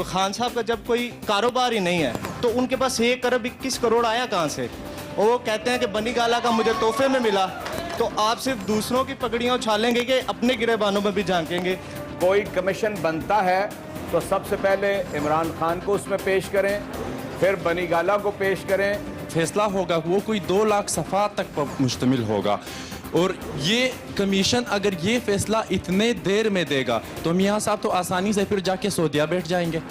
खान साहब का जब कोई कारोबार ही नहीं है तो उनके पास 1 अरब 21 करोड़ आया कहाँ से? और वो कहते हैं कि बनी गाला का मुझे तोहफे में मिला। तो आप सिर्फ दूसरों की पकड़ियाँ उछालेंगे कि अपने गिरेबानों में भी झांकेंगे? कोई कमीशन बनता है तो सबसे पहले इमरान खान को उसमें पेश करें, फिर बनी गाला को पेश करें। फैसला होगा वो कोई 2 लाख सफ़ा तक मुश्तमिल होगा। और ये कमीशन अगर ये फैसला इतने देर में देगा तो मियाँ साहब तो आसानी से फिर जाके सऊदीया बैठ जाएंगे,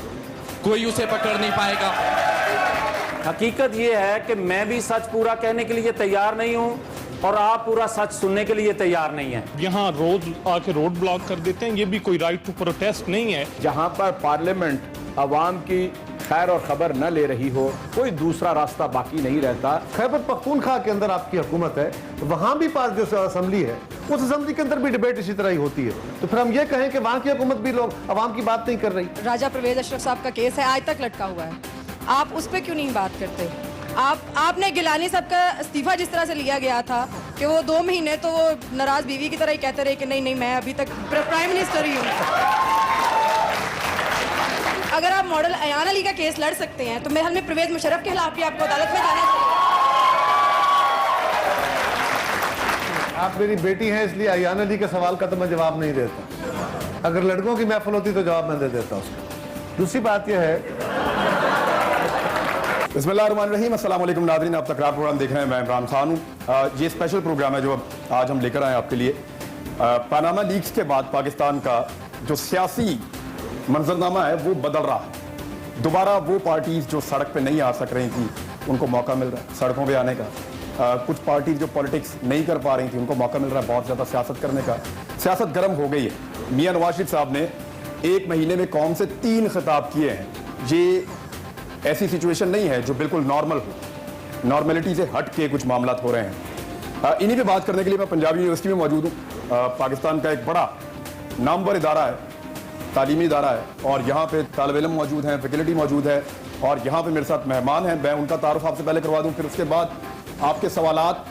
कोई उसे पकड़ नहीं पाएगा। हकीकत ये है कि मैं भी सच पूरा कहने के लिए तैयार नहीं हूं और आप पूरा सच सुनने के लिए तैयार नहीं है। यहाँ रोज आके रोड ब्लॉक कर देते हैं, ये भी कोई राइट टू प्रोटेस्ट नहीं है। जहां पर पार्लियामेंट अवाम की खैर और खबर न ले रही हो, कोई दूसरा रास्ता बाकी नहीं रहता। खैबर पख्तूनख्वा के अंदर आपकी हुकूमत है, वहां भी पास जो असेंबली है उस असेंबली के अंदर भी डिबेट इसी तरह ही होती है। तो फिर हम ये कहें कि वहां की हुकूमत भी लोग अवाम की बात नहीं कर रही। राजा परवेज अशरफ साहब का केस है, आज तक लटका हुआ है, आप उस पर क्यों नहीं बात करते? आपने गिलानी साहब का इस्तीफा जिस तरह से लिया गया था कि वो 2 महीने तो वो नाराज बीवी की तरह ही कहते रहे कि नहीं नहीं मैं अभी तक प्राइम मिनिस्टर ही हूँ। अगर आप मॉडल अयान अली का केस लड़ सकते हैं तो मेरे ख्याल में परवेज मुशर्रफ के खिलाफ भी आपको अदालत में जाना चाहिए। आप मेरी बेटी हैं इसलिए अयान अली के सवाल का तो मैं जवाब नहीं देता। अगर लड़कों की महफिल होती तो जवाब मैं दे देता उसका। दूसरी बात यह है, बिस्मिल्लाहिर्रहमानिर्रहीम, अस्सलाम वालेकुम नाज़रीन, आप तकरार प्रोग्राम देख रहे हैं, मैं इमरान खान हूँ। ये स्पेशल प्रोग्राम है जो आज हम लेकर आए आपके लिए। पनामा लीक्स के बाद पाकिस्तान का जो सियासी मंजरनामा है वो बदल रहा है। दोबारा वो पार्टीज जो सड़क पे नहीं आ सक रही थी उनको मौका मिल रहा है सड़कों पे आने का। कुछ पार्टीज जो पॉलिटिक्स नहीं कर पा रही थी उनको मौका मिल रहा है बहुत ज़्यादा सियासत करने का। सियासत गर्म हो गई है। मियां नवाज शरीफ साहब ने 1 महीने में कौम से 3 खिताब किए हैं। ये ऐसी सिचुएशन नहीं है जो बिल्कुल नॉर्मल हो, नॉर्मलिटी से हट के कुछ मामला हो रहे हैं। इन्हीं पे बात करने के लिए मैं पंजाब यूनिवर्सिटी में मौजूद हूँ। पाकिस्तान का एक बड़ा नामवर इदारा है, तालीमी इदारा है, और यहाँ पे तालिब इल्म मौजूद हैं, फैकल्टी मौजूद है, और यहाँ पे मेरे साथ मेहमान हैं। मैं उनका तारुफ आपसे पहले करवा दूँ, फिर उसके बाद आपके सवालात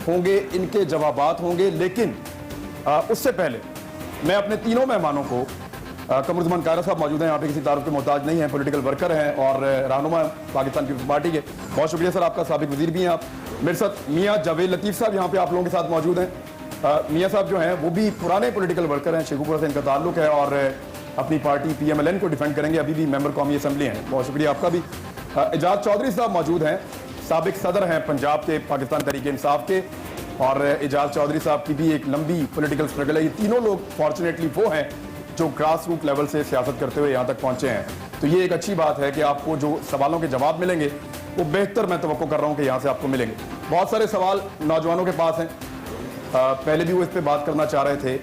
होंगे, इनके जवाबात होंगे। लेकिन उससे पहले मैं अपने तीनों मेहमानों को, कमरुज़्ज़मान कायरा साहब मौजूद हैं, यहाँ पे किसी तारुफ के मोहताज नहीं हैं, पॉलिटिकल वर्कर हैं और रहनुमा पाकिस्तान पीपल्स पार्टी के। बहुत शुक्रिया सर, आपका साबिक वजीर भी हैं आप। मेरे साथ मियाँ जावेद लतीफ़ साहब यहाँ पे आप लोगों के साथ मौजूद हैं। मियाँ साहब जो हैं वो भी पुराने पॉलिटिकल वर्कर हैं, शेखुपुरा से इनका ताल्लुक है और अपनी पार्टी PMLN को डिफेंड करेंगे, अभी भी मेंबर कौमी असम्बली हैं। बहुत शुक्रिया आपका भी। एजाज चौधरी साहब मौजूद हैं, साबिक सदर हैं पंजाब के पाकिस्तान तहरीक इंसाफ के, और एजाज चौधरी साहब की भी एक लंबी पॉलिटिकल स्ट्रगल है। ये तीनों लोग फॉर्चुनेटली वो हैं जो ग्रास रूट लेवल से सियासत करते हुए यहाँ तक पहुँचे हैं। तो ये एक अच्छी बात है कि आपको जो सवालों के जवाब मिलेंगे वो बेहतर मैं तवक्को कर रहा हूँ कि यहाँ से आपको मिलेंगे। बहुत सारे सवाल नौजवानों के पास हैं, पहले भी वो इस पर बात करना चाह रहे थे,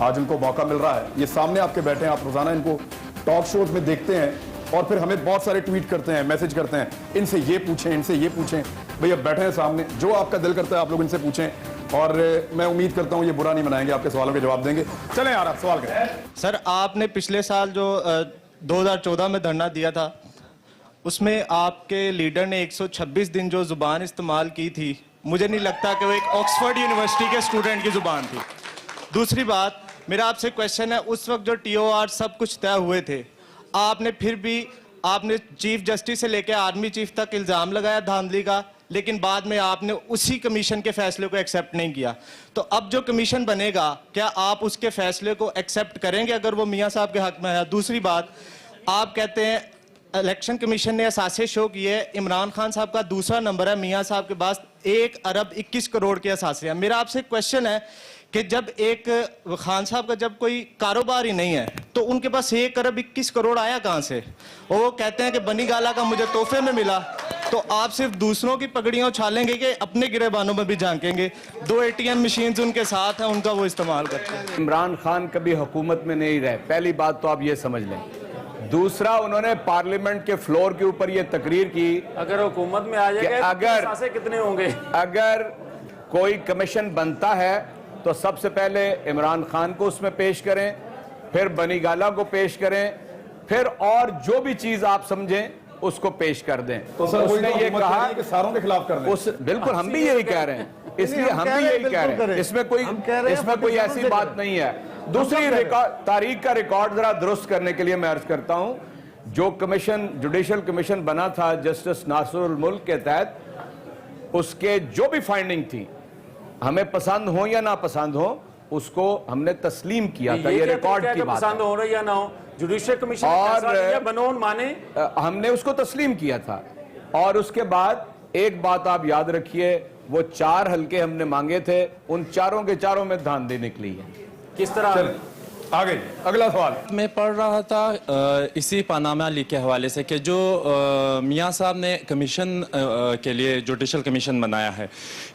आज उनको मौका मिल रहा है। ये सामने आपके बैठे हैं, आप रोजाना इनको टॉक शोज में देखते हैं और फिर हमें बहुत सारे ट्वीट करते हैं, मैसेज करते हैं, इनसे ये पूछें, इनसे ये पूछें। भैया बैठे हैं सामने, जो आपका दिल करता है आप लोग इनसे पूछें, और मैं उम्मीद करता हूँ ये बुरा नहीं मनाएंगे, आपके सवालों के जवाब देंगे। चलें यार, आप सवाल करें। सर, आपने पिछले साल जो 2014 में धरना दिया था उसमें आपके लीडर ने 126 दिन जो जुबान इस्तेमाल की थी, मुझे नहीं लगता कि वो एक ऑक्सफोर्ड यूनिवर्सिटी के स्टूडेंट की जुबान थी। दूसरी बात, मेरा आपसे क्वेश्चन है, उस वक्त जो TOR सब कुछ तय हुए थे, आपने फिर भी आपने चीफ जस्टिस से लेकर आर्मी चीफ तक इल्ज़ाम लगाया धांधली का, लेकिन बाद में आपने उसी कमीशन के फैसले को एक्सेप्ट नहीं किया। तो अब जो कमीशन बनेगा, क्या आप उसके फैसले को एक्सेप्ट करेंगे अगर वो मियाँ साहब के हक में है? दूसरी बात, आप कहते हैं इलेक्शन कमीशन ने असासे शो किए, इमरान खान साहब का दूसरा नंबर है, मियाँ साहब के पास 1 अरब 21 करोड़ के असासे हैं। मेरा आपसे क्वेश्चन है कि जब एक खान साहब का जब कोई कारोबार ही नहीं है तो उनके पास 1 अरब 21 करोड़ आया कहाँ से? और वो कहते हैं कि बनी गाला का मुझे तोहफे में मिला। तो आप सिर्फ दूसरों की पकड़ियाँ उछालेंगे कि अपने गिरेबानों में भी झांकेंगे? 2 ATM मशीन्स उनके साथ हैं, उनका वो इस्तेमाल करते हैं। इमरान खान कभी हुकूमत में नहीं रहे, पहली बात तो आप ये समझ लें। दूसरा, उन्होंने पार्लियामेंट के फ्लोर के ऊपर ये तकरीर की, अगर हुकूमत में आ जाएगा अगर कितने होंगे, अगर कोई कमीशन बनता है तो सबसे पहले इमरान खान को उसमें पेश करें, फिर बनी गाला को पेश करें, फिर और जो भी चीज आप समझें उसको पेश कर दें। तो सर उसने ये कहा कि सारों के खिलाफ कर दें। उस बिल्कुल हम भी यही कह रहे हैं, इसलिए हम भी यही कह रहे हैं, इसमें कोई ऐसी बात नहीं है। दूसरी तारीख का रिकॉर्ड जरा दुरुस्त करने के लिए मैं अर्ज करता हूं, जो कमीशन, जुडिशल कमीशन बना था जस्टिस नासिरुल मुल्क के तहत, उसके जो भी फाइंडिंग थी, हमें पसंद हो या ना पसंद हो, उसको हमने तस्लीम किया था। ये रिकॉर्ड की बात पसंद हो रहा या ना हो, जुडिशियल कमीशन और बनोन माने हमने उसको तस्लीम किया था। और उसके बाद एक बात आप याद रखिए, वो 4 हल्के हमने मांगे थे, उन चारों के चारों में धांधली निकली है। किस तरह? आगे अगला सवाल। मैं पढ़ रहा था इसी पनामा लीक के हवाले से कि जो मियां साहब ने कमीशन के लिए जुडिशल कमीशन बनाया है,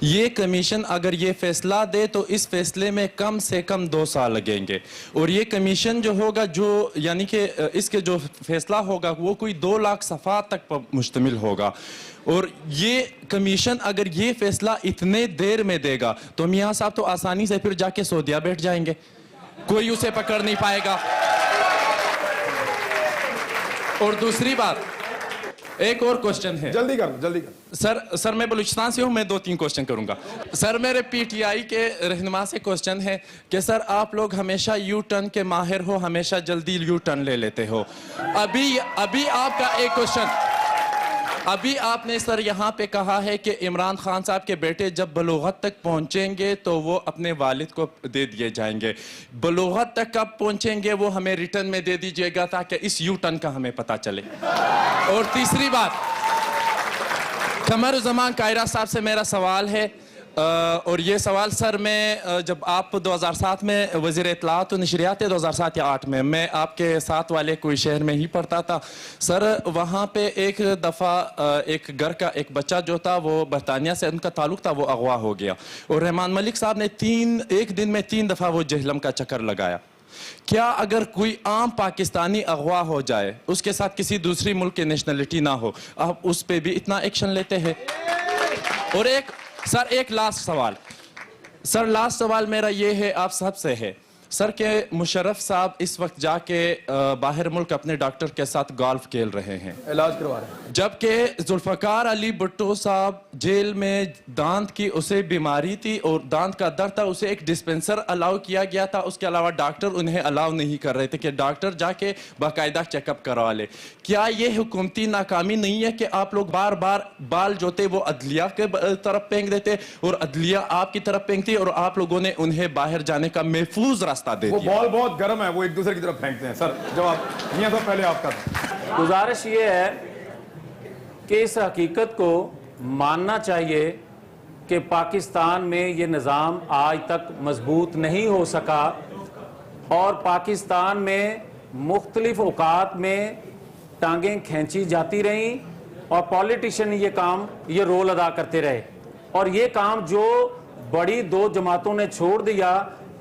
ये कमीशन अगर ये फैसला दे तो इस फैसले में कम से कम 2 साल लगेंगे। और ये कमीशन जो होगा, जो यानी कि इसके जो फैसला होगा वो कोई 2 लाख सफ़ा तक मुश्तमिल होगा। और ये कमीशन अगर ये फैसला इतने देर में देगा तो मियां साहब तो आसानी से फिर जाके सऊदीया बैठ जाएंगे, कोई उसे पकड़ नहीं पाएगा। और दूसरी बात, एक और क्वेश्चन है। जल्दी कर। सर मैं बलूचिस्तान से हूं, मैं 2-3 क्वेश्चन करूंगा। सर मेरे पीटीआई के रहनुमा से क्वेश्चन है कि सर आप लोग हमेशा यू टर्न के माहिर हो, हमेशा जल्दी यू टर्न ले लेते हो। अभी आपका एक क्वेश्चन, अभी आपने सर यहाँ पे कहा है कि इमरान खान साहब के बेटे जब बलूगत तक पहुँचेंगे तो वो अपने वालिद को दे दिए जाएंगे। बलूगत तक कब पहुँचेंगे वो हमें रिटर्न में दे दीजिएगा ताकि इस यू टर्न का हमें पता चले। और तीसरी बात, कमरुज़्ज़मान कायरा साहब से मेरा सवाल है, और ये सवाल सर मैं जब आप 2007 में वज़ीर इत्तलाआत और नशरियात 2007 या 8 में मैं आपके साथ वाले कोई शहर में ही पढ़ता था सर, वहाँ पे एक दफ़ा एक घर का एक बच्चा जो था वो बरतानिया से उनका ताल्लुक़ था, वो अगवा हो गया। और रहमान मलिक साहब ने एक दिन में 3 दफ़ा वो जहलम का चक्कर लगाया। क्या अगर कोई आम पाकिस्तानी अगवा हो जाए, उसके साथ किसी दूसरी मुल्क की नेशनलिटी ना हो, आप उस पर भी इतना एक्शन लेते हैं? और एक लास्ट सवाल, सर लास्ट सवाल मेरा ये है आप सबसे है सर के मुशर्रफ साहब इस वक्त जाके बाहर मुल्क अपने डॉक्टर के साथ गोल्फ खेल रहे हैं, इलाज करवा रहे हैं, जबकि जुल्फकार अली भुट्टो साहब जेल में दांत की उसे बीमारी थी और दांत का दर्द था, उसे एक डिस्पेंसर अलाउ किया गया था, उसके अलावा डॉक्टर उन्हें अलाउ नहीं कर रहे थे कि डॉक्टर जाके बाकायदा चेकअप करवा ले। क्या ये हुकूमती नाकामी नहीं है कि आप लोग बार बार बाल जो थे वो अदलिया के तरफ फेंक देते और अदलिया आपकी तरफ फेंकती और आप लोगों ने उन्हें बाहर जाने का महफूज रास्ता दे वो दिया? बॉल बहुत गर्म है, वो एक दूसरे की तरफ फेंकते हैं। सर जवाब मियां साहब पहले आपका। गुजारिश ये है कि इस हकीकत को मानना चाहिए कि पाकिस्तान में ये निज़ाम आज तक मजबूत नहीं हो सका और पाकिस्तान में मुख्तलिफ औकात में टांगें खींची जाती रहीं और पॉलिटिशियन ये रोल अदा करते रहे और ये काम जो बड़ी 2 जमातों ने छोड़ दिया,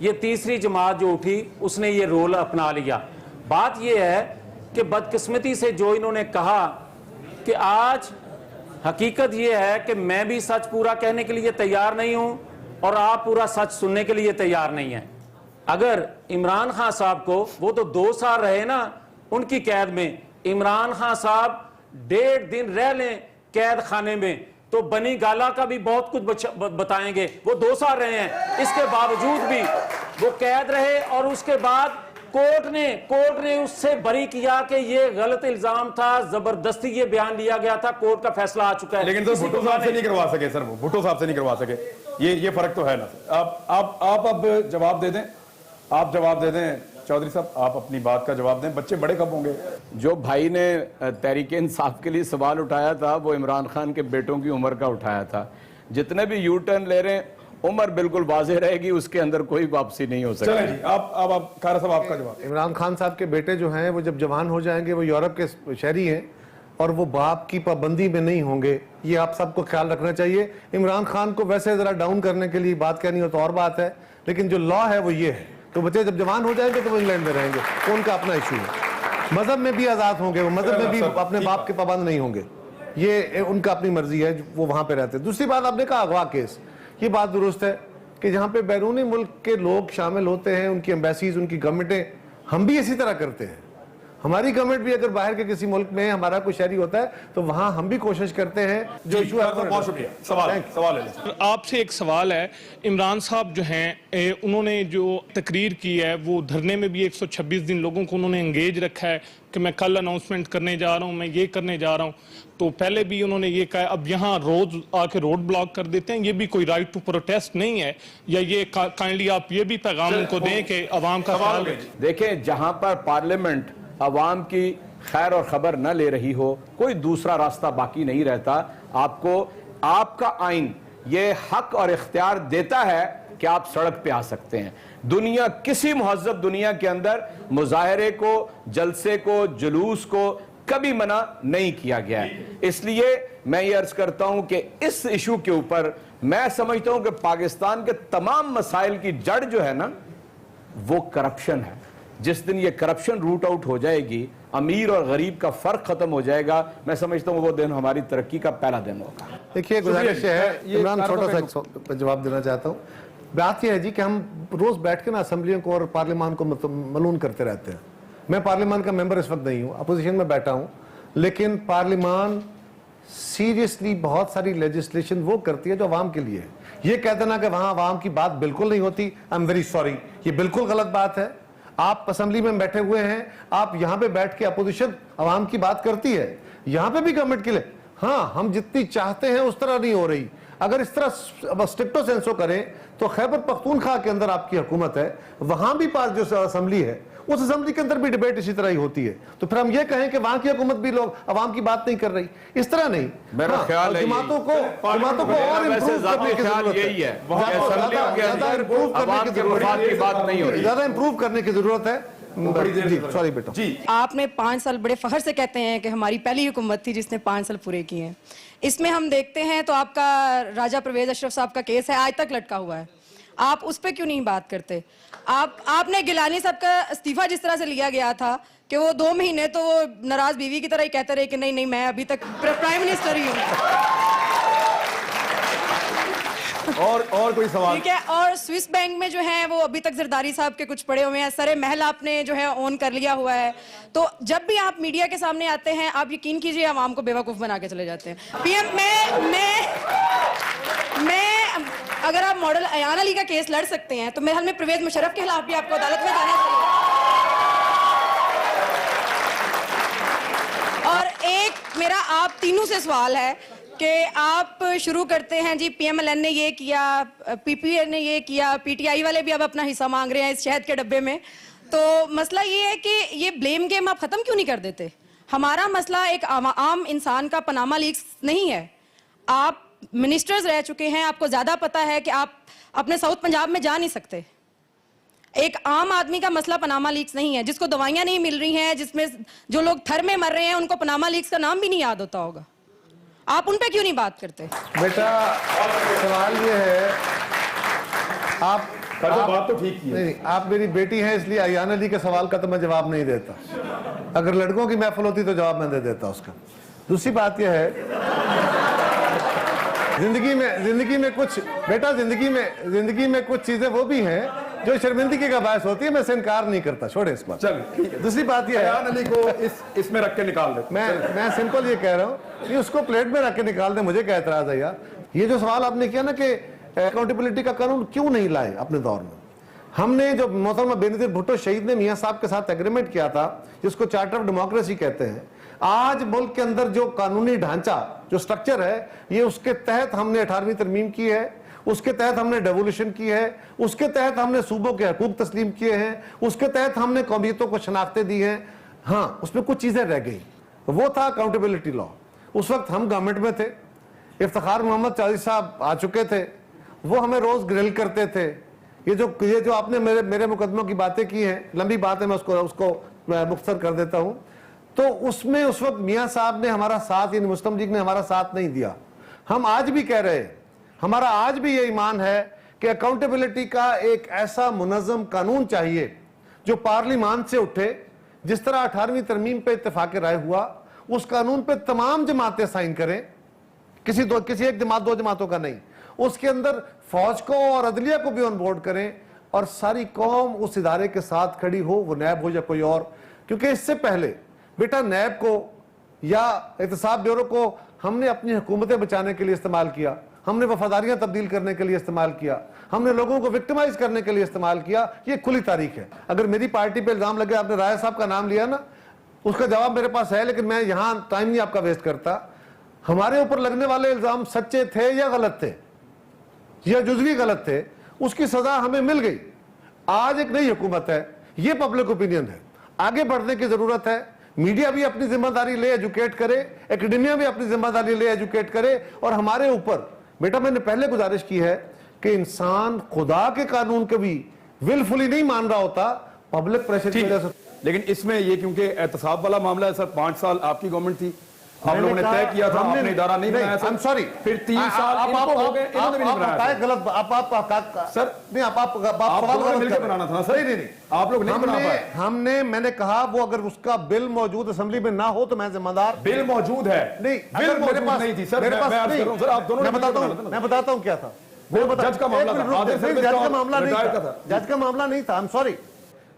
ये तीसरी जमात जो उठी उसने ये रोल अपना लिया। बात ये है कि बदकिस्मती से जो इन्होंने कहा कि आज हकीकत ये है कि मैं भी सच पूरा कहने के लिए तैयार नहीं हूं और आप पूरा सच सुनने के लिए तैयार नहीं हैं। अगर इमरान खान साहब को, वो तो 2 साल रहे ना उनकी कैद में, इमरान खान साहब 1.5 दिन रह लें कैद खाने में तो बनी गाला का भी बहुत कुछ बताएंगे। वो 2 साल रहे हैं, इसके बावजूद भी वो कैद रहे और उसके बाद कोर्ट ने उससे बरी किया कि ये गलत इल्जाम था, जबरदस्ती ये बयान लिया गया था, कोर्ट का फैसला आ चुका है। लेकिन तो भुट्टो साहब से नहीं करवा सके सर, वो भुट्टो साहब से नहीं करवा सके, ये फर्क तो है ना। आप अब जवाब दे दें, आप जवाब दे दें चौधरी साहब, आप अपनी बात का जवाब दें। बच्चे बड़े कब होंगे? जो भाई ने तहरीक इंसाफ के लिए सवाल उठाया था वो इमरान खान के बेटों की उम्र का उठाया था। जितने भी यू टर्न ले रहे हैं उम्र बिल्कुल वाज़ेह रहेगी, उसके अंदर कोई वापसी नहीं हो सकती। चलें जी, आप खारा साहब आपका जवाब। इमरान खान साहब के बेटे जो हैं वो जब जवान हो जाएंगे वो यूरोप के शहरी हैं और वो बाप की पाबंदी में नहीं होंगे, ये आप सबको ख्याल रखना चाहिए। इमरान खान को वैसे ज़रा डाउन करने के लिए बात कहनी हो तो और बात है, लेकिन जो लॉ है वो ये है। तो बच्चे जब जवान हो जाएंगे तो वो इंग्लैंड में रहेंगे, तो उनका अपना इशू है। मजहब में भी आज़ाद होंगे, वो मजहब में भी अपने बाप के पाबंद नहीं होंगे, ये उनका अपनी मर्जी है, वो वहाँ पे रहते हैं। दूसरी बात आपने कहा अगवा केस, ये बात दुरुस्त है कि जहाँ पे बैरूनी मुल्क के लोग शामिल होते हैं, उनकी एम्बेसीज, उनकी गवर्नमेंटें, हम भी इसी तरह करते हैं। हमारी गवर्नमेंट भी अगर बाहर के किसी मुल्क में हमारा कोई शहरी होता है तो वहां हम भी कोशिश करते हैं जो इशू है। बहुत शुक्रिया। सवाल है आपसे एक सवाल है, इमरान साहब जो हैं उन्होंने जो तकरीर की है वो धरने में भी 126 दिन लोगों को उन्होंने एंगेज रखा है कि मैं कल अनाउंसमेंट करने जा रहा हूँ, मैं ये करने जा रहा हूँ। तो पहले भी उन्होंने ये कहा, अब यहाँ रोज आके रोड ब्लॉक कर देते हैं, ये भी कोई राइट टू प्रोटेस्ट नहीं है? या ये काइंडली आप ये भी पैगाम उनको दें कि अवाम का ख्याल रखें। देखें, जहां पर पार्लियामेंट अवाम की खैर और खबर न ले रही हो, कोई दूसरा रास्ता बाकी नहीं रहता। आपको आपका आइन ये हक और इख्तियार देता है कि आप सड़क पे आ सकते हैं। दुनिया, किसी मुहज़्ज़ब दुनिया के अंदर मुजाहरे को, जलसे को, जुलूस को कभी मना नहीं किया गया है। इसलिए मैं ये अर्ज करता हूं कि इस इशू के ऊपर मैं समझता हूं कि पाकिस्तान के तमाम मसाइल की जड़ जो है ना, वो करप्शन है। जिस दिन ये करप्शन रूट आउट हो जाएगी, अमीर और गरीब का फर्क खत्म हो जाएगा, मैं समझता हूं वो दिन हमारी तरक्की का पहला दिन होगा। देखिए, गुजारिश है, इमरान छोटा सा जवाब देना चाहता हूँ। बात यह है जी कि हम रोज बैठ के ना असम्बलियों को और पार्लियामान को मलून करते रहते हैं। मैं पार्लियामान का मेंबर इस वक्त नहीं हूँ, अपोजिशन में बैठा हूँ, लेकिन पार्लियामान सीरियसली बहुत सारी लेजिस्लेशन वो करती है जो अवाम के लिए है। ये कह देना कि वहां अवाम की बात बिल्कुल नहीं होती, आई एम वेरी सॉरी, ये बिल्कुल गलत बात है। आप असेंबली में बैठे हुए हैं, आप यहां पे बैठ के अपोजिशन अवाम की बात करती है, यहां पे भी गवर्नमेंट के लिए, हाँ, हम जितनी चाहते हैं उस तरह नहीं हो रही। अगर इस तरह स्ट्रिक्टो सेंसो करें तो खैबर पख्तूनख्वा के अंदर आपकी हुकूमत है, वहां भी पास जो असेंबली है, उस असेंबली के अंदर भी डिबेट इसी तरह ही होती है। तो फिर हम ये कहें कि वहां की हुकूमत भी लोग अवाम की बात नहीं कर रही, इस तरह नहीं। मेरा ख्याल है जमातों को और इम्प्रूव करने की जरूरत है, ज्यादा इम्प्रूव करने की जरूरत है। सॉरी बेटा जी, आपने 5 साल बड़े फखर से कहते हैं कि हमारी पहली हुकूमत थी जिसने 5 साल पूरे किए हैं। इसमें हम देखते हैं तो आपका राजा परवेज अशरफ साहब का केस है, आज तक लटका हुआ है। आप उस पर क्यों नहीं बात करते? आपने गिलानी साहब का इस्तीफा जिस तरह से लिया गया था कि वो 2 महीने तो वो नाराज बीवी की तरह ही कहते रहे कि नहीं नहीं, मैं अभी तक प्राइम मिनिस्टर ही हूँ। और कोई सवाल? ठीक है। और स्विस बैंक में जो है वो अभी तक जरदारी साहब के कुछ पड़े हुए हैं, सरे महल आपने जो है ऑन कर लिया हुआ है। तो जब भी आप मीडिया के सामने आते हैं, आप यकीन कीजिए आवाम को बेवकूफ बना के चले जाते हैं। पीएम मैं अगर आप मॉडल अयान अली का केस लड़ सकते हैं तो मेरे हाल में परवेज मुशर्रफ के खिलाफ भी आपको अदालत में जाना चाहिए। और एक मेरा आप तीनों से सवाल है कि आप शुरू करते हैं जी, पीएमएलएन ने ये किया, पीपीए ने ये किया, पीटीआई वाले भी अब अपना हिस्सा मांग रहे हैं इस शहद के डब्बे में। तो मसला ये है कि ये ब्लेम गेम आप खत्म क्यों नहीं कर देते? हमारा मसला एक आम इंसान का पनामा लीक्स नहीं है। आप मिनिस्टर्स रह चुके हैं, आपको ज्यादा पता है कि आप अपने साउथ पंजाब में जा नहीं सकते। एक आम आदमी का मसला पनामा लीक्स नहीं है, जिसको दवाइयां नहीं मिल रही हैं, जिसमें जो लोग थर में मर रहे हैं, उनको पनामा लीक्स का नाम भी नहीं याद होता होगा। आप उन पे क्यों नहीं बात करते? बेटा सवाल ये है, आप बात तो ठीक ही है। नहीं, आप मेरी बेटी हैं इसलिए अयान अली के सवाल का तो मैं जवाब नहीं देता। अगर लड़कों की महफिल होती तो जवाब मैं दे देता उसका। दूसरी बात यह है, जिंदगी में कुछ बेटा जिंदगी में कुछ चीजें वो भी हैं जो शर्मिंदगी का बायस होती है, मैं से इनकार नहीं करता, छोड़े इस बात। चल, दूसरी बात यह है, अयान अली को इसमें रख के निकाल दे। मैं सिंपल ये कह रहा हूँ कि उसको प्लेट में रख के निकाल दे, मुझे क्या एतराज है यार। ये जो सवाल आपने किया ना कि अकाउंटेबिलिटी का कानून क्यों नहीं लाए अपने दौर में, हमने जो मोहतरमा बेनजीर भुट्टो शहीद ने मियां साहब के साथ एग्रीमेंट किया था, जिसको चार्टर ऑफ डेमोक्रेसी कहते हैं, आज मुल्क के अंदर जो कानूनी ढांचा, जो स्ट्रक्चर है, ये उसके तहत हमने 18वीं तरमीम की है, उसके तहत हमने डेवोल्यूशन की है, उसके तहत हमने सूबों के हकूक तस्लीम किए हैं, उसके तहत हमने कौमियतों को शनाख्तें दी हैं। हाँ, उसमें कुछ चीजें रह गई, वो था अकाउंटेबिलिटी लॉ। उस वक्त हम गवर्नमेंट में थे, इफ्तिखार मोहम्मद चौधरी साहब आ चुके थे, वो हमें रोज ग्रिल करते थे। ये जो आपने मेरे मुकदमों की बातें की हैं, लंबी बात है, मैं उसको मुख्तसर कर देता हूं। तो उसमें उस वक्त मियां साहब ने हमारा साथ, यानी मुस्लिम लीग ने हमारा साथ नहीं दिया। हम आज भी कह रहे हैं, हमारा आज भी ये ईमान है कि अकाउंटेबिलिटी का एक ऐसा मुनज़्ज़म कानून चाहिए जो पार्लियामान से उठे। जिस तरह 18वीं तरमीम पे इत्तेफाक राय हुआ, उस कानून पे तमाम जमातें साइन करें, किसी एक जमात 2 जमातों का नहीं। उसके अंदर फौज को और अदलिया को भी ऑन बोर्ड करें और सारी कौम उस इदारे के साथ खड़ी हो, वो नैब हो या कोई और, क्योंकि इससे पहले बेटा नैब को या एहतसाब ब्यूरो को हमने अपनी हुकूमतें बचाने के लिए इस्तेमाल किया, हमने वफादारियां तब्दील करने के लिए इस्तेमाल किया, हमने लोगों को विक्टिमाइज करने के लिए इस्तेमाल किया। ये खुली तारीख है। अगर मेरी पार्टी पे इल्जाम लगे, आपने राय साहब का नाम लिया ना, उसका जवाब मेरे पास है, लेकिन मैं यहां टाइम नहीं आपका वेस्ट करता। हमारे ऊपर लगने वाले इल्जाम सच्चे थे या गलत थे या जुज़वी गलत थे, उसकी सजा हमें मिल गई। आज एक नई हुकूमत है, ये पब्लिक ओपिनियन है, आगे बढ़ने की जरूरत है। मीडिया भी अपनी जिम्मेदारी ले एजुकेट करे, एकेडमिया भी अपनी जिम्मेदारी ले एजुकेट करे, और हमारे ऊपर बेटा मैंने पहले गुजारिश की है कि इंसान खुदा के कानून के भी विलफुली नहीं मान रहा होता, पब्लिक प्रेशर की वजह से। लेकिन इसमें ये क्योंकि एहतसाब वाला मामला है सर, 5 साल आपकी गवर्नमेंट थी, आप लोगों ने तय किया था, आपने इदारा नहीं बनाया सर। सॉरी, फिर 3 साल इनको हो गए, इन्होंने भी नहीं बनाया गलत आप सर। नहीं, आप लोगों ने मिलकर बनाना था ना सर। नहीं, आप लोग नहीं बना पाए। मैंने कहा वो अगर उसका बिल मौजूद असेंबली में ना हो तो मैं जिम्मेदार। बिल मौजूद है, नहीं, बिल मेरे पास नहीं थी सर। मेरे पास मैं नहीं, सर आप दोनों मैं बताता हूं क्या था। वो जज का मामला था, जज का मामला नहीं था, जज का मामला नहीं था। I am sorry.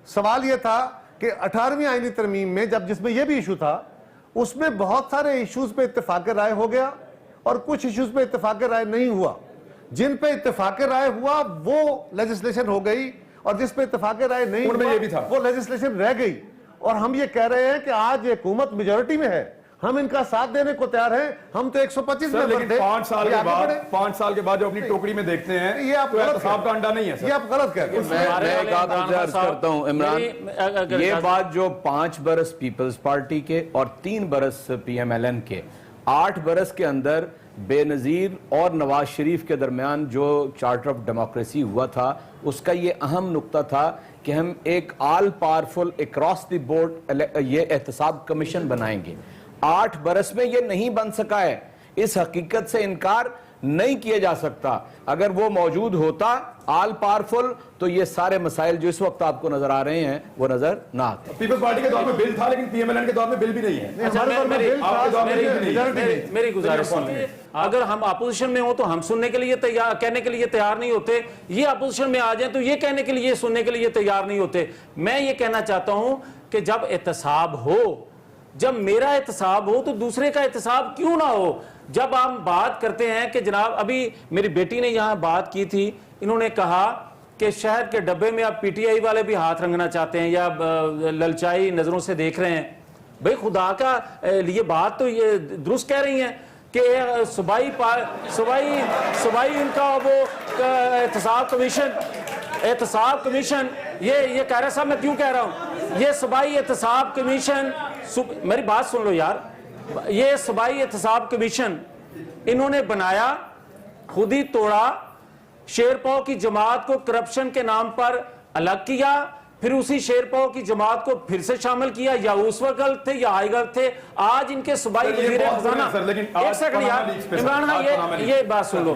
सवाल यह था कि 18वीं आईनी तरमीम में जब जिसमें यह भी इशू था, उसमें बहुत सारे इश्यूज पे इत्तेफाक राय हो गया और कुछ इश्यूज पे इत्तेफाक राय नहीं हुआ। जिन पे इत्तेफाक राय हुआ वो लेजिस्लेशन हो गई, और जिस पे इत्तेफाक राय नहीं हुआ ये भी था, वो लेजिस्लेशन रह गई। और हम ये कह रहे हैं कि आज ये हुकूमत मेजोरिटी में है, हम इनका साथ देने को तैयार हैं। हम तो 125 में लेकिन 5 साल के बाद 5 साल के बाद जो अपनी टोकरी में देखते हैं, ये आप गलत साहब का अंडा नहीं है सर। ये आप गलत कह रहे हैं। मैं एक आप अर्ज करता हूं इमरान, ये बात जो 5 बरस पीपल्स पार्टी के और 3 बरस PMLN के, 8 बरस के अंदर बेनजीर और नवाज शरीफ के दरमियान जो चार्टर ऑफ डेमोक्रेसी हुआ था, उसका ये अहम नुक्ता था कि हम एक all powerful across the board ये एहतसाब कमीशन बनाएंगे। 8 बरस में ये नहीं बन सका है, इस हकीकत से इनकार नहीं किया जा सकता। अगर वो मौजूद होता ऑल पावरफुल, तो ये सारे मसाइल जो इस वक्त आपको नजर आ रहे हैं वो नजर ना आते। पीपल्स पार्टी के दौर में बिल था, लेकिन PMLN के दौर में बिल भी नहीं है। मेरी गुजारिश सुनिए, अगर हम अपोजिशन में हो तो हम सुनने के लिए तैयार, कहने के लिए तैयार नहीं होते। ये अपोजिशन में आ जाए तो ये कहने के लिए, सुनने के लिए तैयार नहीं होते। मैं ये कहना चाहता हूं कि जब एहतसाब हो, जब मेरा एहतसाब हो, तो दूसरे का एहतसाब क्यों ना हो। जब आप बात करते हैं कि जनाब, अभी मेरी बेटी ने यहां बात की थी, इन्होंने कहा कि शहर के डब्बे में अब PTI वाले भी हाथ रंगना चाहते हैं या ललचाई नजरों से देख रहे हैं। भाई खुदा का लिए बात तो ये दुरुस्त कह रही हैं कि सुबाई इनका वो एहतसाब कमीशन ये कह रहा साहब, मैं क्यों कह रहा हूं, ये सूबाई एहतसाब कमीशन, मेरी बात सुन लो यार, ये सूबाई एहतसाब कमीशन इन्होंने बनाया, खुद ही तोड़ा, शेरपाओ की जमात को करप्शन के नाम पर अलग किया, फिर उसी शेरपाओ की जमात को फिर से शामिल किया, या उस वक्त गलत थे या आई गलत थे। आज इनके सूबाई वजीर खजाना, एक सेकंड यार इमरान खान, ये बात सुन लो,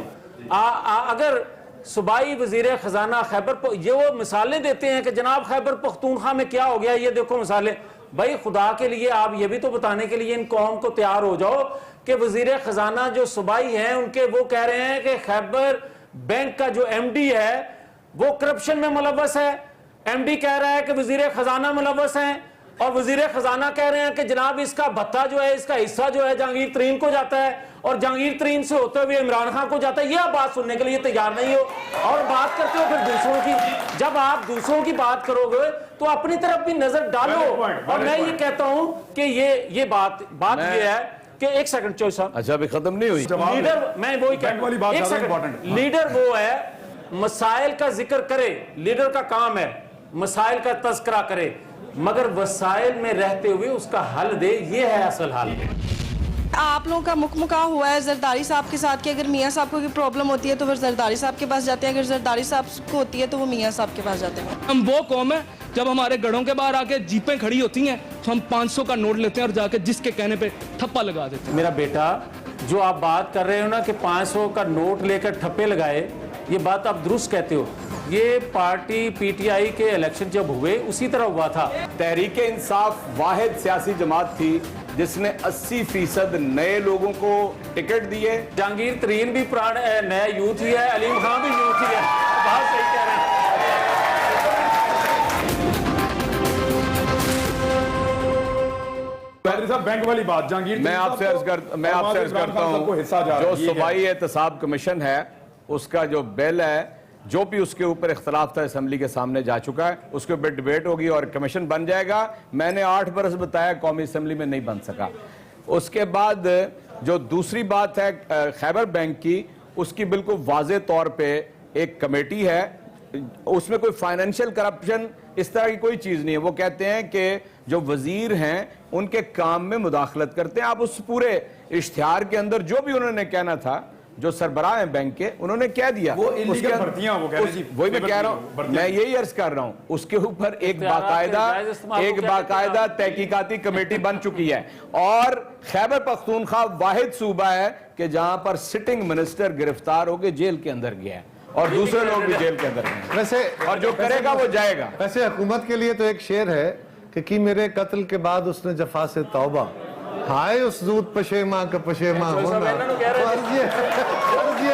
अगर सूबाई वजीर खजाना खैबर, ये वो मिसालें देते हैं कि जनाब खैबर पख्तूनख्वा में क्या हो गया, ये देखो मिसालें। भाई खुदा के लिए आप ये भी तो बताने के लिए इन कौम को तैयार हो जाओ कि वजीर खजाना जो सूबाई हैं उनके, वो कह रहे हैं कि खैबर बैंक का जो MD है वो करप्शन में मुलव्वस है। MD कह रहा है कि वजीर खजाना मुलव्वस है, और वजीर खजाना कह रहे हैं कि जनाब इसका भत्ता जो है, इसका हिस्सा जो है जहांगीर तरीन को जाता है, और जहांगीर तरीन से होते हुए इमरान खान को जाता है। ये आप बात सुनने के लिए तैयार नहीं हो और बात करते हो फिर दूसरों की। जब आप दूसरों की बात करोगे तो अपनी तरफ भी नजर डालो। और मैं ये कहता हूं कि ये बात ये है कि, एक सेकंड चौधरी साहब, अच्छा अभी खत्म नहीं हुई लीडर, मैं वही लीडर वो है मसाइल का जिक्र करे, लीडर का काम है मसाइल का तस्करा करे, मगर वसाइल में रहते हुए उसका हल दे, ये है असल हल। आप लोगों का मुकमुका हुआ है जरदारी साहब के साथ कि अगर मियाँ साहब को कोई प्रॉब्लम होती है तो फिर जरदारी साहब के पास जाते हैं, अगर जरदारी साहब को होती है तो वो मियाँ साहब के पास जाते हैं। हम वो कौम है, जब हमारे गढ़ों के बाहर आके जीपें खड़ी होती हैं तो हम 500 का नोट लेते हैं और जाके जिसके कहने पे ठप्पा लगा देते हैं। मेरा बेटा, जो आप बात कर रहे हो ना कि 500 का नोट लेकर ठप्पे लगाए, ये बात आप दुरुस्त कहते हो। ये पार्टी PTI के इलेक्शन जब हुए उसी तरह हुआ था। तहरीक इंसाफ वाहिद सियासी जमात थी जिसने 80% नए लोगों को टिकट दिए। जहांगीर तरीन भी पुराने नया यूथ ही है, अलीम खान भी यूथ ही है। बात सही कह रहे हैं। चौधरी साहब बैंक वाली बात जहांगीर मैं आपसे अर्ज करता हूं, जो सूबाई एहतसाब कमीशन है उसका जो बिल है, जो भी उसके ऊपर इख्तलाफ था असेंबली के सामने जा चुका है, उसके ऊपर डिबेट होगी और कमीशन बन जाएगा। मैंने 8 बरस बताया, कौमी असेंबली में नहीं बन सका। उसके बाद जो दूसरी बात है खैबर बैंक की, उसकी बिल्कुल वाज़े तौर पे एक कमेटी है, उसमें कोई फाइनेंशियल करप्शन इस तरह की कोई चीज नहीं है। वो कहते हैं कि जो वजीर हैं उनके काम में मुदाखलत करते हैं। आप उस पूरे इश्तिहार के अंदर जो भी उन्होंने कहना था, जो सरबराह हैं बैंक के, उन्होंने कह दिया। वो इल्लीगल भर्तियां, वो कह रहे जी, वही मैं कह रहा हूं, मैं यही अर्ज कर रहा हूं। उसके ऊपर एक बाकायदा तहकीकाती कमेटी बन चुकी है और खैबर पख्तूनख्वा वाहिद सूबा है कि जहां पर सिटिंग मिनिस्टर गिरफ्तार होकर जेल के अंदर गया है और दूसरे लोग भी जेल के अंदर गए। वैसे और जो करेगा वो जाएगा। वैसे हुकूमत के लिए तो एक शेर है कि मेरे कत्ल के बाद उसने जफा से तौबा, हाय उस दूध पशेमा का पशेमा होना। ये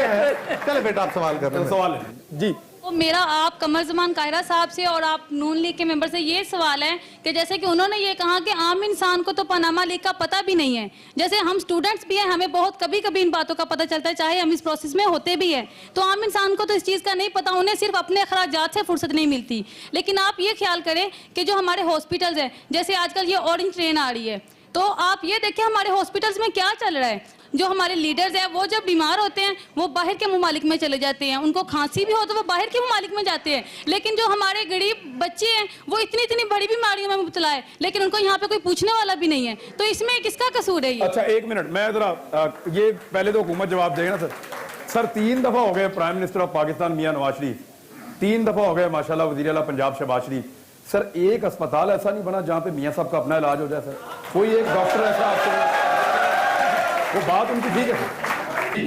है। चले बेटा आप सवाल कर रहे हैं। सवाल है जी। तो मेरा आप कमर जमान कायरा साहब से और आप नून लीग के मेंबर से ये सवाल है कि जैसे कि उन्होंने ये कहा कि आम इंसान को तो पनामा लीग का पता भी नहीं है। जैसे हम स्टूडेंट्स भी हैं, हमें बहुत कभी कभी इन बातों का पता चलता है, चाहे हम इस प्रोसेस में होते भी हैं। तो आम इंसान को तो इस चीज़ का नहीं पता, उन्हें सिर्फ अपने अखराजात से फुर्सत नहीं मिलती। लेकिन आप ये ख्याल करें कि जो हमारे हॉस्पिटल्स हैं, जैसे आजकल ये ऑरेंज ट्रेन आ रही है, तो आप ये देखें हमारे हॉस्पिटल्स में क्या चल रहा है। जो हमारे लीडर्स हैं वो जब बीमार होते हैं वो बाहर के ममालिक में चले जाते हैं, उनको खांसी भी हो तो वो बाहर के ममालिक में जाते हैं। लेकिन जो हमारे गरीब बच्चे हैं वो इतनी इतनी बड़ी बीमारियों में मुब्तला है, लेकिन उनको यहाँ पे कोई पूछने वाला भी नहीं है। तो इसमें किसका कसूर है ये? अच्छा एक मिनट, मैं जरा ये पहले तो हुकूमत जवाब देगा ना सर। 3 दफा हो गए प्राइम मिनिस्टर ऑफ पाकिस्तान मियां नवाज शरीफ, 3 दफा हो गए माशाल्लाह वज़ीर आला पंजाब शहबाज शरीफ। सर एक अस्पताल ऐसा नहीं बना जहां पे मियां साहब का अपना इलाज हो जाए। सर कोई एक डॉक्टर ऐसा आपसे, वो बात उनकी ठीक है।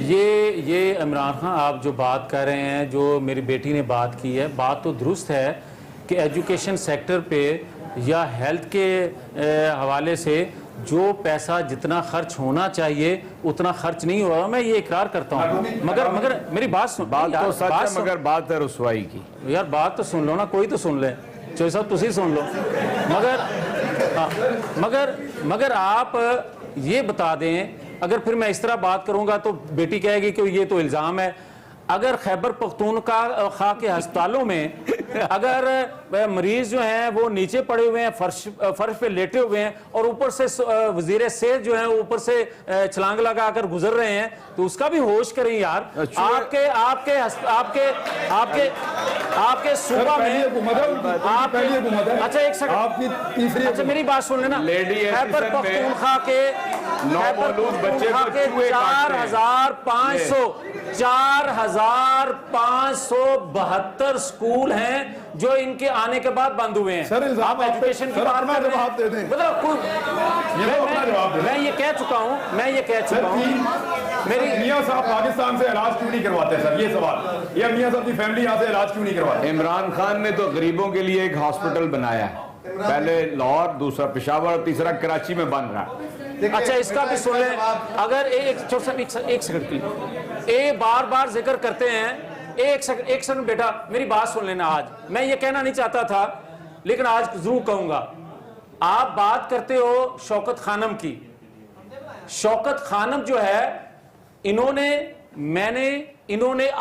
ये इमरान खान आप जो बात कर रहे हैं, जो मेरी बेटी ने बात की है, बात तो दुरुस्त है कि एजुकेशन सेक्टर पे या हेल्थ के हवाले से जो पैसा जितना खर्च होना चाहिए उतना खर्च नहीं हो रहा। मैं ये इकरार करता हूँ, मगर मेरी बात सुन। बात तो सच है, मगर बात है रुसवाई की। यार बात तो सुन लो ना, कोई तो सुन ले। चौधरी साहब तुसी सुन लो। मगर आप ये बता दें, अगर फिर मैं इस तरह बात करूंगा तो बेटी कहेगी कि ये तो इल्जाम है। अगर खैबर पख्तूनख्वा के अस्पतालों में अगर मरीज जो हैं वो नीचे पड़े हुए हैं, फर्श पे लेटे हुए हैं और ऊपर से वजीर सेहत जो है ऊपर से छलांग लगाकर गुजर रहे हैं, तो उसका भी होश करें यार। आपके आपके आपके आपके आपके सूबा में अच्छा एक सेकंड, अच्छा मेरी बात सुन लेना। खैबर पख्तूनख्वा के 4,572 स्कूल हैं जो इनके आने के बाद बंद हुए हैं। सर आप एजुकेशन की बात कर रहे हैं, मैं ये कह चुका हूं मेरी मियां साहब पाकिस्तान से इलाज क्यों नहीं करवाते सर? ये सवाल, या मियां साहब की फैमिली यहाँ से इलाज क्यों नहीं करवाते? इमरान खान ने तो गरीबों के लिए एक हॉस्पिटल बनाया है, पहले लाहौर, दूसरा पेशावर और तीसरा कराची में बन रहा है। अच्छा इसका भी सुन लें। अगर एक सेकंड प्लीज, ये बार बार जिक्र करते हैं। एक सेकंड बेटा मेरी बात सुन लेना। आज मैं ये कहना नहीं चाहता था लेकिन आज जरूर कहूंगा। आप बात करते हो शौकत खानम की। शौकत खानम जो है, इन्होंने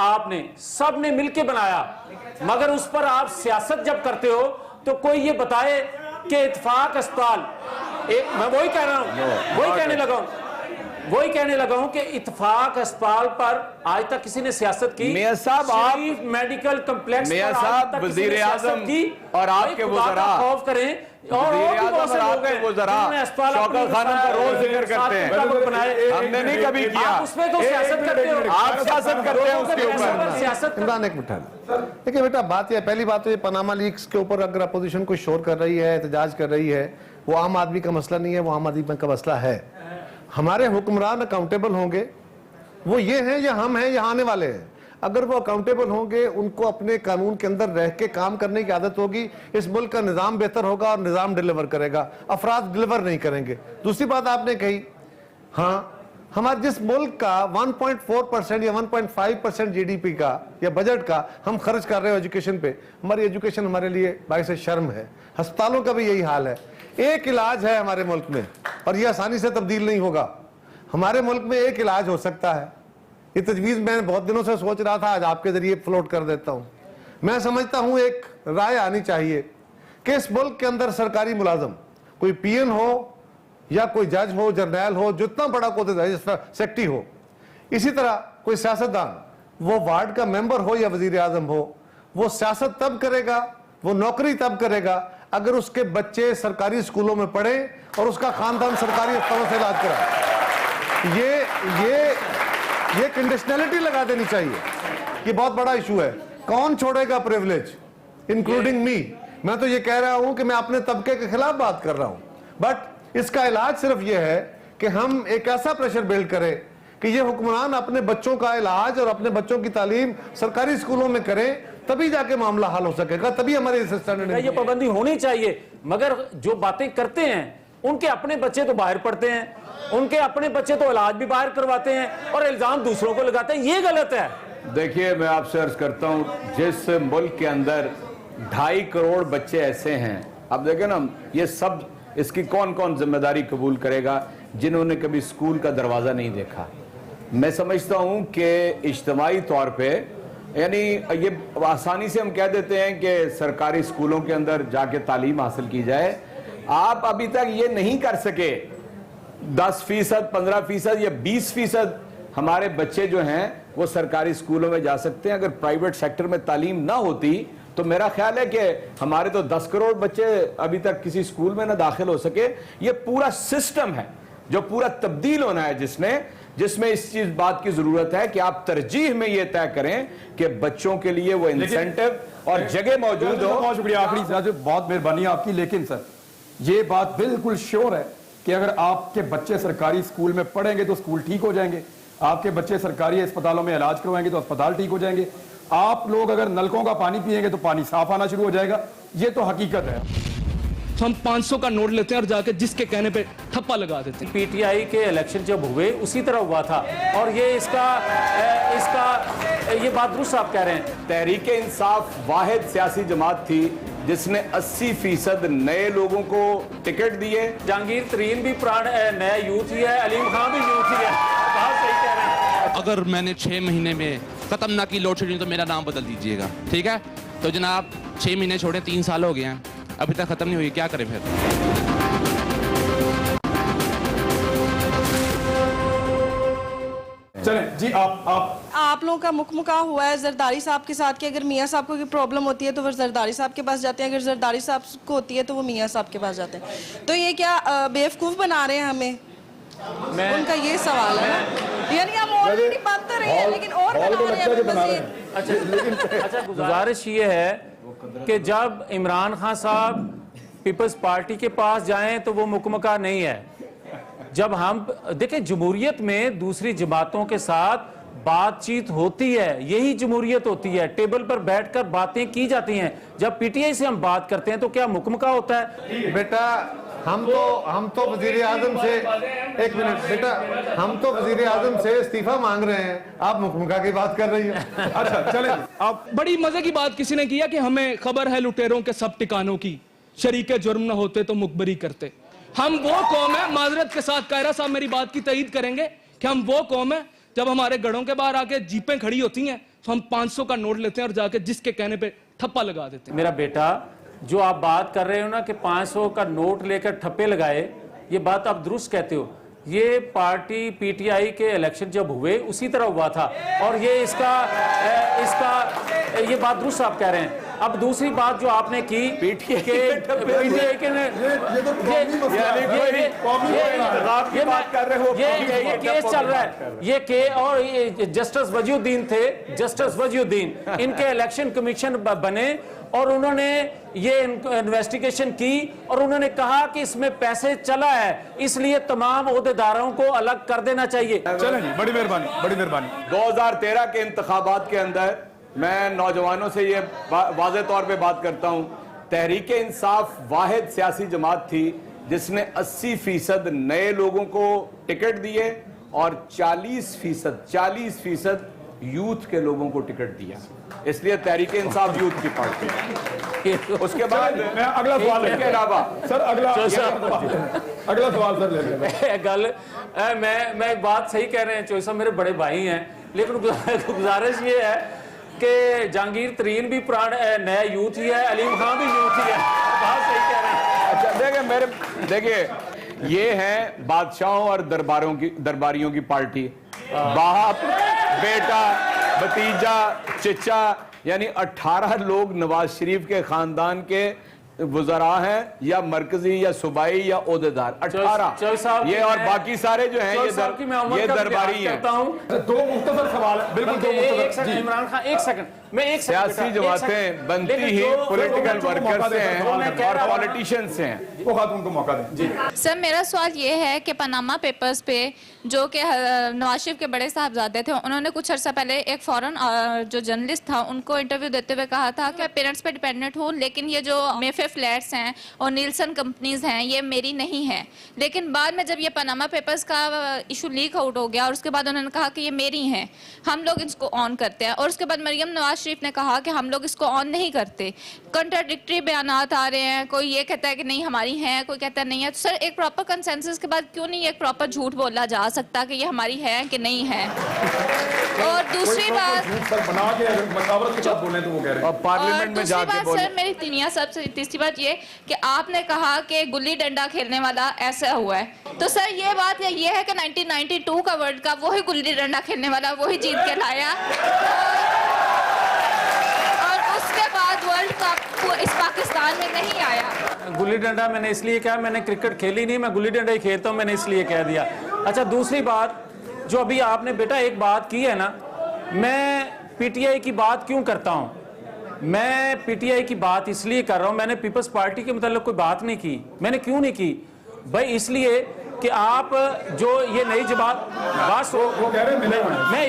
आपने सब ने मिलके बनाया, मगर उस पर आप सियासत जब करते हो तो कोई ये बताए कि इत्तेफाक अस्पताल, मैं वही कह रहा हूं, वही कहने लगा हूं कि इत्तेफाक अस्पताल पर आज तक किसी ने सियासत की? मियां साहब आप मेडिकल कम्प्लेक्स मियां साहब वजीर आजम और आपके वज़रा खौफ करें और शौकत खानम का रोज जिक्र करते हैं, हमने नहीं कभी किया। आप उसमें तो सियासत करते हो, आप सियासत करते हैं उसके ऊपर। सियासत इमरान एक मिनट देखिए बेटा, बात यह पहली बात तो ये पनामा लीक्स के ऊपर अगर अपोजिशन कोई शोर कर रही है, एहतजाज कर रही है, वो आम आदमी का मसला नहीं है, वो आम आदमी का मसला है। हमारे हुक्मरान अकाउंटेबल होंगे, वो ये हैं या हम हैं या आने वाले हैं। अगर वो अकाउंटेबल होंगे, उनको अपने कानून के अंदर रह के काम करने की आदत होगी, इस मुल्क का निज़ाम बेहतर होगा और निज़ाम डिलीवर करेगा, अफराद डिलीवर नहीं करेंगे। दूसरी बात आपने कही, हाँ हमारे जिस मुल्क का 1.4% या 1.5% जीडीपी का या बजट का हम खर्च कर रहे हो एजुकेशन पे, हमारी एजुकेशन हमारे लिए बाइस शर्म है। अस्पतालों का भी यही हाल है। एक इलाज है हमारे मुल्क में और ये आसानी से तब्दील नहीं होगा। हमारे मुल्क में एक इलाज हो सकता है। ये तजवीज़ मैं बहुत दिनों से सोच रहा था, आज आपके जरिए फ्लोट कर देता हूँ। मैं समझता हूँ एक राय आनी चाहिए कि इस मुल्क के अंदर सरकारी मुलाजम, कोई पीएन हो या कोई जज हो, जर्नैल हो, जितना बड़ा कोई जिस तरह सेक्रेटरी हो, इसी तरह कोई सियासतदान, वो वार्ड का मेंबर हो या वजीर आजम हो, वो सियासत तब करेगा, वो नौकरी तब करेगा अगर उसके बच्चे सरकारी स्कूलों में पढ़े और उसका खानदान सरकारी अस्पतालों से इलाज कराए। ये कंडीशनैलिटी लगा देनी चाहिए। ये बहुत बड़ा इशू है। कौन छोड़ेगा प्रिविलेज, इंक्लूडिंग मी? मैं तो ये कह रहा हूं कि मैं अपने तबके के खिलाफ बात कर रहा हूं, बट इसका इलाज सिर्फ ये है कि हम एक ऐसा प्रेशर बिल्ड करें कि ये हुक्मरान अपने बच्चों का इलाज और अपने बच्चों की तालीम सरकारी स्कूलों में करें, तभी जाके मामला हल हो सकेगा, तभी हमारे ये पाबंदी होनी चाहिए। मगर जो बातें करते हैं उनके अपने बच्चे तो बाहर पढ़ते हैं, उनके अपने बच्चे तो इलाज भी बाहर करवाते हैं और इल्जाम दूसरों को लगाते हैं। ये गलत है। देखिए, मैं आपसे अर्ज करता हूं, जिस मुल्क के अंदर 2.5 करोड़ बच्चे ऐसे हैं, अब देखें ना, ये सब इसकी कौन कौन जिम्मेदारी कबूल करेगा जिन्होंने कभी स्कूल का दरवाजा नहीं देखा। मैं समझता हूं कि इज्तिमाई तौर पे, यानी ये आसानी से हम कह देते हैं कि सरकारी स्कूलों के अंदर जाके तालीम हासिल की जाए। आप अभी तक ये नहीं कर सके। 10%, 15% या 20% हमारे बच्चे जो हैं वो सरकारी स्कूलों में जा सकते हैं। अगर प्राइवेट सेक्टर में तालीम ना होती तो मेरा ख्याल है कि हमारे तो 10 करोड़ बच्चे अभी तक किसी स्कूल में ना दाखिल हो सके। ये पूरा सिस्टम है जो पूरा तब्दील होना है, जिसमें इस चीज बात की जरूरत है कि आप तरजीह में ये तय करें कि बच्चों के लिए वो इंसेंटिव और जगह मौजूद हो। बहुत शुक्रिया, आखिरी सर, बहुत मेहरबानी आपकी। लेकिन सर, ये बात बिल्कुल श्योर है कि अगर आपके बच्चे सरकारी स्कूल में पढ़ेंगे तो स्कूल ठीक हो जाएंगे, आपके बच्चे सरकारी अस्पतालों में इलाज करवाएंगे तो अस्पताल ठीक हो जाएंगे, आप लोग अगर नलकों का पानी पिएंगे तो पानी साफ आना शुरू हो जाएगा। ये तो हकीकत है। हम 500 का नोट लेते हैं और जाके जिसके कहने पे ठप्पा लगा देते हैं। पीटीआई के इलेक्शन जब हुए उसी तरह हुआ था और ये बात दुरुस्त आप कह रहे हैं। तहरीक इंसाफ वाहिद सियासी जमात थी जिसने 80% नए लोगों को टिकट दिए। जहांगीर तरीन भी नया यूथ ही है, अलीम खान भी यूथ ही है। बात सही कह रहे हैं। अगर मैंने 6 महीने में खत्म ना की लोड शेडिंग तो मेरा नाम बदल दीजिएगा, ठीक है? तो जनाब 6 महीने छोड़े, 3 साल हो गए हैं, अभी तक खत्म नहीं हुई, क्या करें फिर? चलें जी, आप लोगों का मुकमुका हुआ है जरदारी साहब के साथ कि अगर मियाँ साहब को कोई प्रॉब्लम होती है तो वो जरदारी साहब के पास जाते हैं, अगर जरदारी साहब को होती है तो वो मियाँ साहब के पास जाते हैं। तो ये क्या बेवकूफ़ बना रहे हैं हमें? उनका ये सवाल है। यानी हम ऑलरेडी बन तो रहे हैं लेकिन और बना रहे हैं। अच्छा, गुजारिश ये है कि जब इमरान खान साहब पीपल्स पार्टी के पास जाएं तो वो मुकमका नहीं है। जब हम देखें, जमहूरियत में दूसरी जमातों के साथ बातचीत होती है, यही जमहूरियत होती है। टेबल पर बैठकर बातें की जाती हैं। जब पीटीआई से हम बात करते हैं तो क्या मुकमका होता है? बेटा, हम तो वजीर आजम से, एक मिनट बेटा, हम तो वजीर आजम से इस्तीफा मांग रहे हैं, आप मुकमुका की बात कर रही हैं। अच्छा चलें, आप बड़ी मजे की बात किसी ने किया कि हमें खबर है लुटेरों के सब ठिकानों की, शरीके जुर्म न होते तो मुखबरी करते। हम वो कौम है, माजरत के साथ कायरा साहब मेरी बात की तईद करेंगे कि हम वो कौम है, जब हमारे गढ़ों के बाहर आके जीपें खड़ी होती हैं तो हम 500 का नोट लेते हैं और जाके जिसके कहने पे ठप्पा लगा देते हैं। मेरा बेटा, जो आप बात कर रहे हो ना कि 500 का नोट लेकर ठप्पे लगाए, ये बात आप दुरुस्त कहते हो। ये पार्टी पीटीआई के इलेक्शन जब हुए उसी तरह हुआ था और ये ये बात दुरुस्त आप कह रहे हैं। अब दूसरी बात जो आपने की पीटीआई के ये केस चल रहा है, ये के और जस्टिस वजीउद्दीन थे, जस्टिस वजीउद्दीन इनके इलेक्शन कमीशन बने और उन्होंने ये इन्वेस्टिगेशन की और उन्होंने कहा कि इसमें पैसे चला है, इसलिए तमाम ओहदेदारों को अलग कर देना चाहिए। चलें जी, बड़ी मेहरबानी, बड़ी मेहरबानी। 2013 के इंतखाबात के अंदर मैं नौजवानों से ये वाज़ेह तौर पे बात करता हूं, तहरीक इंसाफ वाहिद सियासी जमात थी जिसने 80% नए लोगों को टिकट दिए और 40% यूथ के लोगों को टिकट दिया, इसलिए तहरीक इंसाफ यूथ की पार्टी। उसके बाद मैं अगला सवाल इसके अलावा सर अगला सवाल सर ले लें। गल मैं एक बात सही कह रहे हैं चौधरी साहब, मेरे बड़े भाई हैं, लेकिन गुजारिश ये है कि जहांगीर तरीन भी पुराना नया यूथ ही है, अलीम खान भी यूथ ही है। बात सही कह रहे हैं। अच्छा देखिए ये है बादशाहों और दरबारियों की पार्टी। बाप, बेटा, भतीजा, चचा, यानी 18 लोग नवाज शरीफ के खानदान के वज़रा हैं, या मरकजी या सूबाई या ओहदेदार। 18 ये, और बाकी सारे जो हैं ये दरबारी हैं। दो मुख्तसर सवाल है, बिल्कुल दो मुख्तसर। इमरान खान एक सेकंड, मैं एक सियासी जमातें बनती ही पॉलिटिकल वर्कर से हैं और पॉलिटिशियन से हैं। वो खातून को मौका दें। सर मेरा सवाल ये है कि पनामा पेपर्स पे जो कि नवाज शरीफ के बड़े साहबजादे थे, उन्होंने कुछ अर्सा पहले एक फॉरेन जो जर्नलिस्ट था उनको इंटरव्यू देते हुए कहा था कि पेरेंट्स पे डिपेंडेंट हूँ, लेकिन ये जो मेफे फ्लैट्स हैं और नीलसन कंपनीज हैं ये मेरी नहीं है। लेकिन बाद में जब ये पनामा पेपर्स का इशू लीक आउट हो गया और उसके बाद उन्होंने कहा कि ये मेरी हैं, हम लोग इसको ऑन करते हैं, और उसके बाद मरियम नवाज शरीफ ने कहा कि हम लोग इसको ऑन नहीं करते। कंट्राडिक्टरी बयानात आ रहे हैं, कोई ये कहता है कि नहीं हमारी है, कोई कहता है नहीं है। तो सर एक प्रॉपर कंसेंसस के बाद क्यों नहीं एक प्रॉपर झूठ बोला जा सकता कि ये हमारी है कि नहीं है? और दूसरी बात बना के अगर मशावरत के साथ बोले तो वो कह रहे हैं और पार्लियामेंट में जाके बोले। सर मेरी तीसरी बात ये कि आपने कहा कि गुल्ली डंडा खेलने वाला ऐसा हुआ है, तो सर ये बात ये है कि 1992 का वर्ल्ड कप वही गुल्ली डंडा खेलने वाला वही जीत के लाया, और उसके बाद वर्ल्ड कप इस पाकिस्तान में नहीं आया। गुल्ली डंडा मैंने इसलिए कहा, मैंने क्रिकेट खेली नहीं, मैं गुल्ली डंडा ही खेलता हूं, मैंने इसलिए कह दिया। अच्छा दूसरी बात जो अभी आपने बेटा एक बात की है ना, मैं पीटीआई की बात क्यों करता हूं? मैं पीटीआई की बात इसलिए कर रहा हूं, मैंने पीपल्स पार्टी के मतलब कोई बात नहीं की। मैंने क्यों नहीं की भाई? इसलिए कि आप जो ये नई जमात बात वो कह रहे हैं, मैं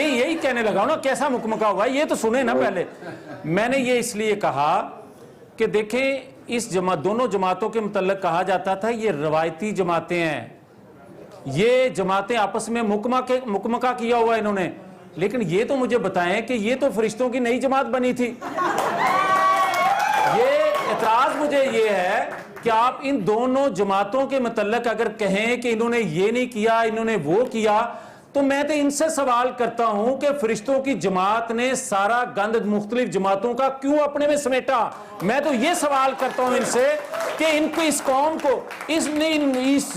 यही कहने लगा हूं ना, कैसा मुकमका हुआ ये तो सुने ना पहले। मैंने ये इसलिए कहा कि देखें इस दोनों जमातों के मतलब कहा जाता था ये रवायती जमातें हैं, ये जमातें आपस में मुकमका किया हुआ इन्होंने। लेकिन ये तो मुझे बताएं कि ये तो फरिश्तों की नई जमात बनी थी। ये एतराज मुझे ये है कि आप इन दोनों जमातों के मतलब अगर कहें कि इन्होंने ये नहीं किया इन्होंने वो किया, तो मैं तो इनसे सवाल करता हूं कि फरिश्तों की जमात ने सारा गंद मुख्तलिफ जमातों का क्यों अपने में समेटा? मैं तो ये सवाल करता हूं इनसे कि इनको, इस कौम को, इस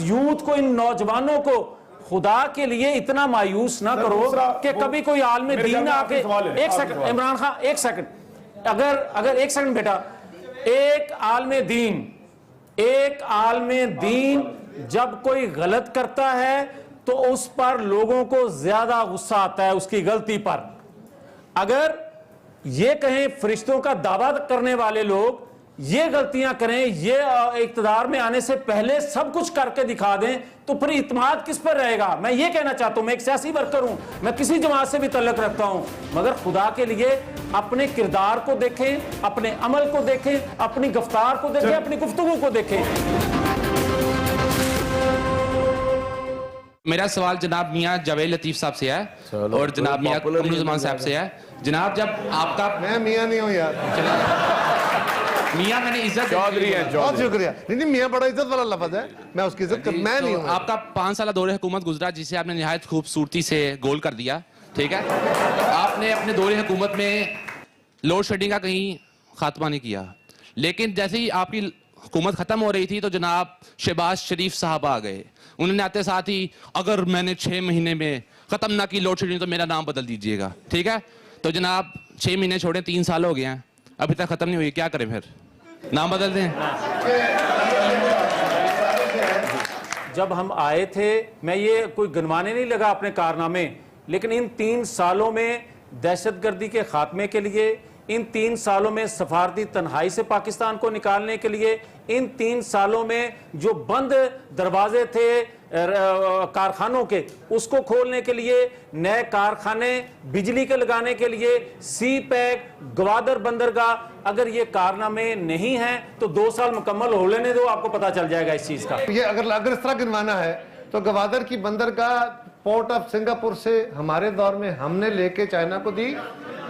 यूथ को, इन नौजवानों को खुदा के लिए इतना मायूस ना करो कि कभी कोई आलम दीन आके। एक सेकंड इमरान खान, एक सेकंड, अगर एक सेकंड बेटा, एक आलम दीन जब कोई गलत करता है तो उस पर लोगों को ज्यादा गुस्सा आता है उसकी गलती पर। अगर ये कहें फरिश्तों का दावा करने वाले लोग ये गलतियां करें, ये इक्तदार में आने से पहले सब कुछ करके दिखा दें, तो फिर इत्मीनान किस पर रहेगा? मैं ये कहना चाहता हूं, मैं एक सियासी वर्कर हूं, मैं किसी जमात से भी तल्लुक रखता हूं, मगर खुदा के लिए अपने किरदार को देखें, अपने अमल को देखें, अपनी गिरफ्तार को देखें, अपनी गुफ्तगू को देखें। मेरा सवाल जनाब मियां जावेद लतीफ साहब से है और जनाब मियां कमरुज़्ज़मान साहब से है। जनाब जब आपका, मैं मियां नहीं हूं यार, मियां मैंने इज्जत चौधरी है, बहुत शुक्रिया। नहीं मियां बड़ा इज्जत वाला लफ्ज है, मैं उसकी इज्जत कर, मैं नहीं हूं। आपका 5 साल दौरे हुकूमत गुजरा जिसे आपने निहायत खूबसूरती से गोल कर दिया, ठीक है। आपने अपने दौरे हुकूमत में लोड शेडिंग का कहीं खात्मा नहीं किया, लेकिन जैसे ही आपकी हुकूमत खत्म हो रही थी तो जनाब शहबाज शरीफ साहब आ गए। उन्होंने आते साथ ही अगर मैंने 6 महीने में खत्म ना की लोड शेडिंग तो मेरा नाम बदल दीजिएगा, ठीक है। तो जनाब 6 महीने छोड़े 3 साल हो गए हैं, अभी तक खत्म नहीं हुई, क्या करें फिर? नाम बदल दें? जब हम आए थे, मैं ये कोई गिनवाने नहीं लगा अपने कारनामे, लेकिन इन 3 सालों में दहशतगर्दी के खात्मे के लिए, इन 3 सालों में सफारती तन्हाई से पाकिस्तान को निकालने के लिए, इन 3 सालों में जो बंद दरवाजे थे कारखानों के उसको खोलने के लिए, नए कारखाने बिजली के लगाने के लिए, सी पैक, गवादर बंदरगाह, अगर ये कारनामे नहीं हैं तो 2 साल मुकम्मल हो लेने दो, आपको पता चल जाएगा इस चीज का। ये अगर इस तरह गिनवाना है तो गवादर की बंदरगाह पोर्ट ऑफ सिंगापुर से हमारे दौर में हमने लेके चाइना को दी,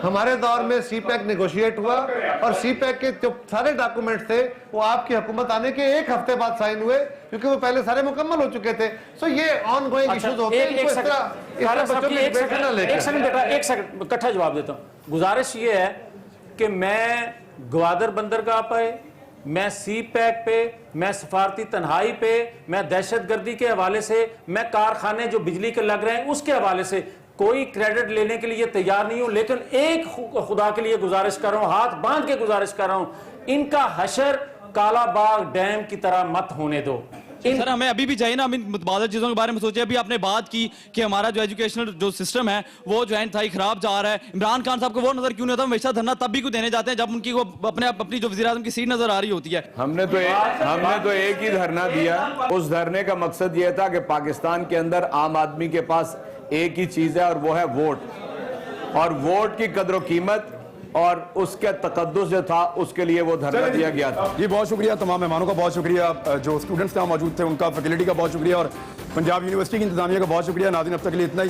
हमारे दौर में सीपैक नेगोशिएट हुआ और सीपैक के जो सारे डॉक्यूमेंट्स थे वो आपकी हुकूमत आने के 1 हफ्ते बाद साइन हुए, क्योंकि वो पहले सारे मुकम्मल हो चुके थे। सो ये ऑन गोइंग इश्यूज होते हैं। एक सेकंड बेटा, एक सेकंड इकट्ठा जवाब देता हूं। गुजारिश ये है कि मैं ग्वादर बंदरगाह पे, मैं सी पैक पे, मैं सफारती तन्हाई पे, मैं दहशतगर्दी के हवाले से, मैं कारखाने जो बिजली के लग रहे हैं उसके हवाले से कोई क्रेडिट लेने के लिए तैयार नहीं हूं, लेकिन एक खुदा के लिए गुजारिश कर रहा हूं, हाथ बांध के गुजारिश कर रहा हूं, इनका हशर काला बाग डैम की तरह मत होने दो। सर हमें अभी भी चाहिए ना, हम इन मुतबादल चीज़ों के बारे में सोचे। अभी आपने बात की कि हमारा जो एजुकेशनल जो सिस्टम है वो जो है इंतहाई खराब जा रहा है। इमरान खान साहब को वो नजर क्यों नहीं आता? हमेशा धरना तब भी क्यों देने जाते हैं जब उनकी वो अपनी जो वज़ीर आज़म की सीट नजर आ रही होती है। हमने तो एक ही धरना दिया। उस धरने का मकसद यह था कि पाकिस्तान के अंदर आम आदमी के पास एक ही चीज है और वो है वोट, और वोट की कदर कीमत और उसके तकद्दुस जो था उसके लिए वो धरना दिया गया था। जी बहुत शुक्रिया, तमाम मेहमानों का बहुत शुक्रिया, जो स्टूडेंट्स यहाँ मौजूद थे उनका, फैकल्टी का बहुत शुक्रिया और पंजाब यूनिवर्सिटी की इंतजामिया का बहुत शुक्रिया। नाज़रीन अब तक के लिए इतना ही।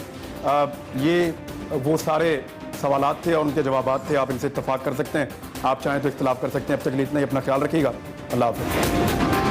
ये वो सारे सवालात थे और उनके जवाबात थे, आप इनसे इत्तफाक कर सकते हैं, आप चाहें तो इख्तिलाफ कर सकते हैं। अब तक के लिए इतना ही, अपना ख्याल रखिएगा, अल्लाह हाफ़िज़।